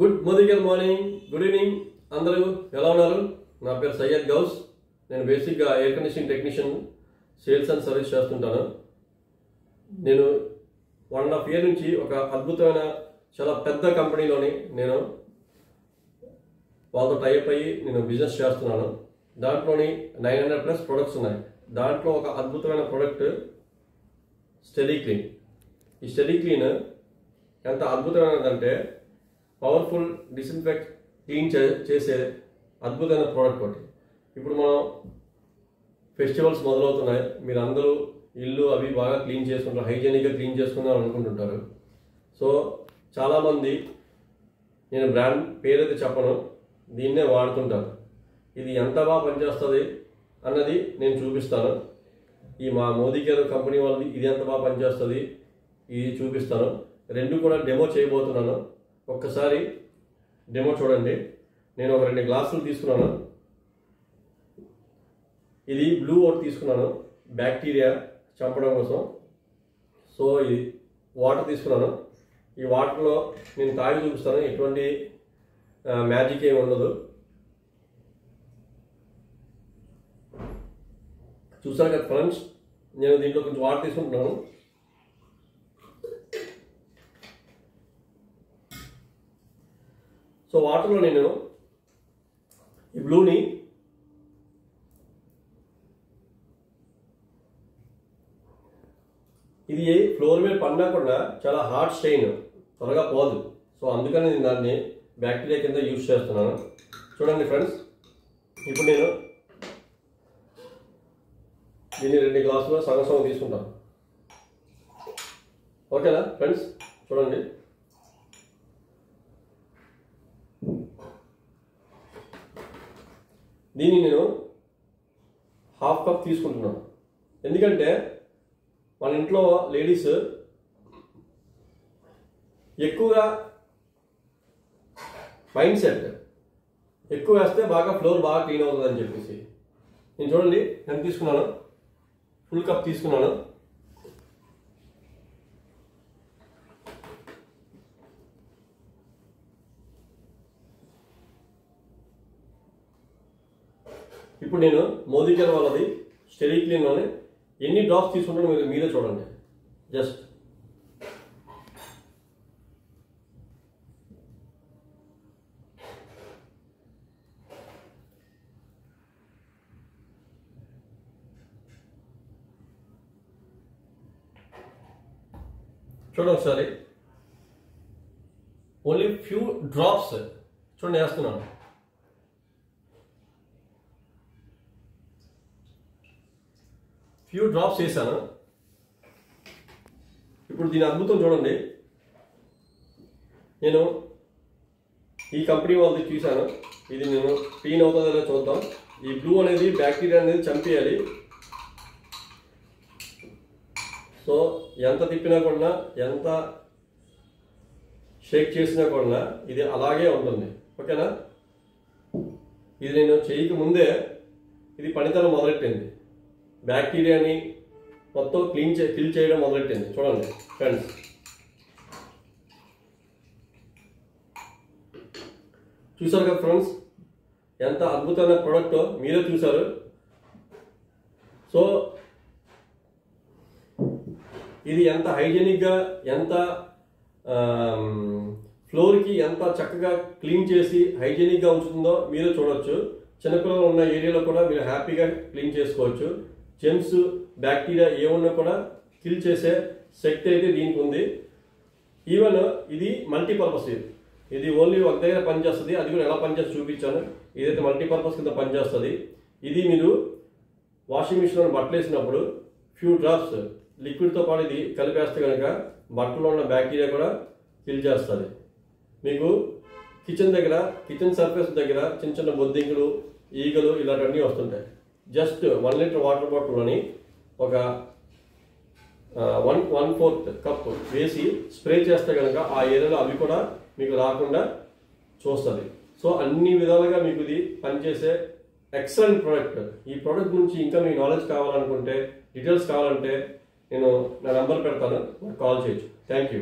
Good morning good evening అందరూ ఎలా ఉన్నారు? నా పేరు సయ్యద్ గౌస్. నేను బేసిక్గా air conditioning technician, sales and service చేస్తుంటాను. నేను 1.5 year నుంచి ఒక అద్భుతమైన చాలా పెద్ద కంపెనీలోని నేను వాళ్ళతో టైప్ అయ్యి నేను బిజినెస్ చేస్తున్నాను. దాంట్లోని 900+ ప్రొడక్ట్స్ ఉన్నాయి. దాంట్లో ఒక అద్భుతమైన ప్రొడక్ట్ స్టెడీ క్లీన్. ఈ స్టెడీ క్లీన్ ఎంత అద్భుతమైనదంటే పవర్ఫుల్ డిస్ఇన్ఫెక్ట్ క్లీన్ చేసే అద్భుతమైన ప్రోడక్ట్ ఒకటి. ఇప్పుడు మనం ఫెస్టివల్స్ మొదలవుతున్నాయి. మీరు అందరూ ఇల్లు అవి బాగా క్లీన్ చేసుకుంటారు, హైజీనిక్గా క్లీన్ చేసుకుందాం అనుకుంటుంటారు. సో చాలామంది, నేను బ్రాండ్ పేరైతే చెప్పను, దీన్నే వాడుతుంటారు. ఇది ఎంత బాగా పనిచేస్తుంది అన్నది నేను చూపిస్తాను. ఈ మా మోదీ కేర్ కంపెనీ వాళ్ళది ఇది ఎంత బాగా పనిచేస్తుంది ఇది చూపిస్తాను. రెండు కూడా డెమో చేయబోతున్నాను. ఒక్కసారి డెమో చూడండి. నేను ఒక 2 గ్లాసులు తీసుకున్నాను. ఇది బ్లూ అవుట్ తీసుకున్నాను బ్యాక్టీరియా చంపడం కోసం. సో ఇది వాటర్ తీసుకున్నాను. ఈ వాటర్లో నేను తాగి చూపిస్తాను. ఎటువంటి మ్యాజిక్ ఏమి ఉండదు. చూసారు కదా ఫ్రెండ్స్, నేను దీంట్లో కొంచెం వాటర్ తీసుకుంటున్నాను. సో వాటర్లో నేను ఈ బ్లూని ఇది ఫ్లోర్ మీద పడినా కూడా చాలా హార్డ్ స్టెయిన్, త్వరగా పోదు. సో అందుకని నేను దాన్ని బ్యాక్టీరియా కింద యూజ్ చేస్తున్నాను. చూడండి ఫ్రెండ్స్, ఇప్పుడు నేను దీన్ని 2 గ్లాసులో సగం తీసుకుంటాను. ఓకేనా ఫ్రెండ్స్? చూడండి, దీన్ని నేను 1/2 కప్ తీసుకుంటున్నాను. ఎందుకంటే మన ఇంట్లో లేడీస్ ఎక్కువగా మైండ్ సెట్ ఎక్కువ వేస్తే బాగా ఫ్లోర్ బాగా క్లీన్ అవుతుంది అని చెప్పేసి నేను చూడండి ఎంత తీసుకున్నాను. ఫుల్ కప్ తీసుకున్నాను. ఇప్పుడు నేను మోదీ కేర్ వాళ్ళది స్టెడీ క్లీన్లోనే ఎన్ని డ్రాప్స్ తీసుకుంటానో మీరే చూడండి. జస్ట్ చూడండి ఒకసారి. ఓన్లీ ఫ్యూ డ్రాప్స్ చూడండి వేస్తున్నాను. ఫ్యూ డ్రాప్స్ వేసాను. ఇప్పుడు దీని అద్భుతం చూడండి. నేను ఈ కంపెనీ వాళ్ళది చూశాను. ఇది నేను క్లీన్ అవుతుందో చూద్దాం. ఈ బ్లూ అనేది బ్యాక్టీరియా అనేది చంపేయాలి. సో ఎంత తిప్పినా కూడా, ఎంత షేక్ చేసినా కూడా ఇది అలాగే ఉంటుంది. ఓకేనా? ఇది నేను చేయక ముందే ఇది పనితనం మొదలెట్టింది. బ్యాక్టీరియాని మొత్తం కిల్ చేయడం మొదలెట్టింది. చూడండి ఫ్రెండ్స్, చూసారు కదా ఫ్రెండ్స్, ఎంత అద్భుతమైన ప్రోడక్ట్ మీరే చూసారు. సో ఇది ఎంత హైజీనిక్గా, ఎంత ఫ్లోర్కి ఎంత చక్కగా క్లీన్ చేసి హైజీనిక్గా ఉంచుతుందో మీరే చూడవచ్చు. చిన్నపిల్లలు ఉన్న ఏరియాలో కూడా మీరు హ్యాపీగా క్లీన్ చేసుకోవచ్చు. జెమ్స్, బ్యాక్టీరియా ఏమన్నా కూడా కిల్ చేసే శక్తి అయితే దీనికి ఉంది. ఈవెన్ ఇది మల్టీపర్పస్. ఇది ఓన్లీ ఒక దగ్గర పనిచేస్తుంది. అది కూడా ఎలా పనిచేసి చూపించాను. ఇదైతే మల్టీపర్పస్ కింద పనిచేస్తుంది. ఇది మీరు వాషింగ్ మిషన్లో బట్టలు వేసినప్పుడు ఫ్యూ డ్రాప్స్ లిక్విడ్తో పాటు ఇది కలిపేస్తే కనుక బట్టలో ఉన్న బ్యాక్టీరియా కూడా కిల్ చేస్తుంది. మీకు కిచెన్ సర్ఫేస్ దగ్గర చిన్న చిన్న బొద్దింకులు, ఈగలు ఇలాంటివన్నీ వస్తుంటాయి. జస్ట్ 1 లీటర్ వాటర్ బాటిల్లోని ఒక 1/4 కప్ వేసి స్ప్రే చేస్తే కనుక ఆ ఏరియాలో అవి కూడా మీకు రాకుండా చూస్తుంది. సో అన్ని విధాలుగా మీకు ఇది పనిచేసే ఎక్సలెంట్ ప్రోడక్ట్. ఈ ప్రోడక్ట్ గురించి ఇంకా మీకు నాలెడ్జ్ కావాలనుకుంటే, డీటెయిల్స్ కావాలంటే నేను నా నెంబర్ పెడతాను, నాకు కాల్ చేయొచ్చు. Thank you.